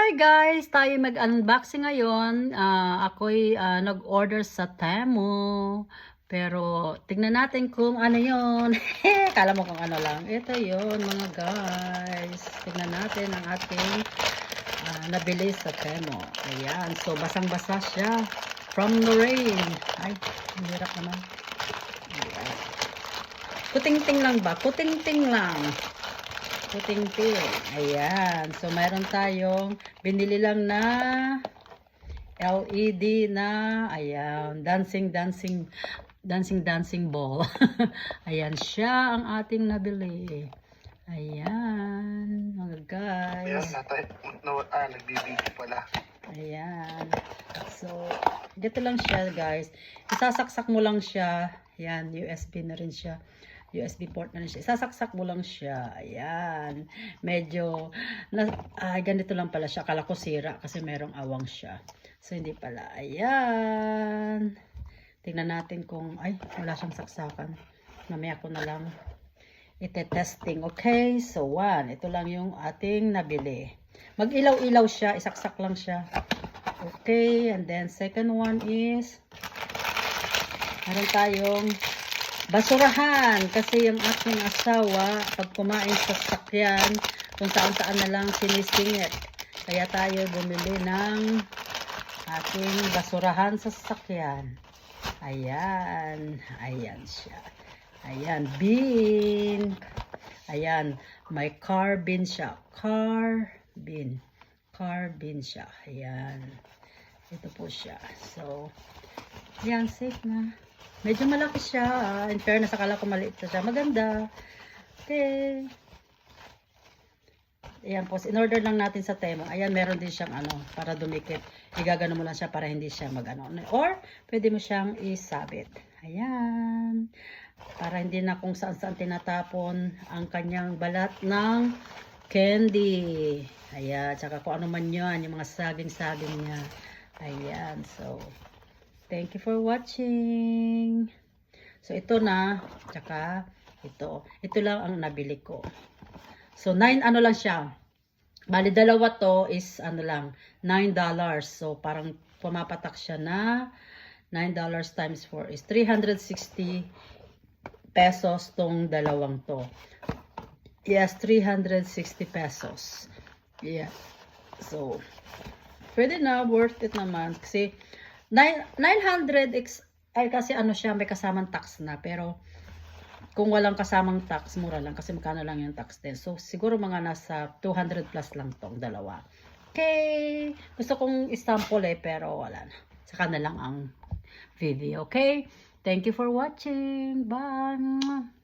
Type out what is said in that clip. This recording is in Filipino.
Hi guys! Tayo mag-unboxing ngayon. Ako'y nag-order sa Temu. Pero tignan natin kung ano yon. Kala mo kung ano lang. Ito yon mga guys. Tignan natin ang ating nabili sa Temu. Ayan. So basang-basa siya. From the rain. Ay, ang hirap naman. Ayan. Kuting-ting lang ba? Kuting-ting lang. Puting-ting. Ayan. So, mayroon tayong binili lang na LED na, ayan, dancing ball. Ayan siya ang ating nabili. Ayan, mga guys. Ayan, nagbibigay pala. Ayan. So, dito lang siya, guys. Isasaksak mo lang siya. Ayan, USB na rin siya. USB port na rin siya. Isasaksak mo lang siya. Ayan. Medyo, ganito lang pala siya. Akala ko sira kasi merong awang siya. So, hindi pala. Ayan. Tingnan natin kung, ay, wala siyang saksakan. Mamaya ko na lang ite-testing. Okay? So, ito lang yung ating nabili. Mag-ilaw-ilaw siya. Isaksak lang siya. Okay. And then, second one is, meron tayong basurahan, kasi yung aking asawa pag kumain sa sasakyan kung saan-saan na lang sinisingit, kaya tayo bumili ng ating basurahan sa sasakyan. Ayan, ayan siya, ayan, bin, ayan, may car bin siya, car bin siya, ayan, ito po siya. So ayan, safe na. Medyo malaki siya. In fairness, akala ko maliit na siya. Maganda. Okay. Ayan po. In-order lang natin sa Temu. Ayan, meron din siyang para dumikit. Igagano mo lang siya para hindi siya Or, pwede mo siyang isabit. Ayan. Para hindi na kung saan-saan tinatapon ang kanyang balat ng candy. Ayan. Tsaka kung ano man yun. Yung mga saging-saging niya. Ayan. So, thank you for watching. So, ito na. Tsaka, ito. Ito lang ang nabili ko. So, 9 ano lang siya. Bali, dalawa to is lang, $9. So, parang pumapatak siya na $9 times 4 is 360 pesos tong dalawang to. Yes, 360 pesos. Yeah. So, pwede na. Worth it naman. Kasi, 900 ay kasi siya, may kasamang tax na, pero kung walang kasamang tax, mura lang kasi magkano lang yung tax din. So siguro mga nasa 200 plus lang tong dalawa. Okay, gusto kong isample pero wala na, saka na lang ang video. Okay, thank you for watching. Bye.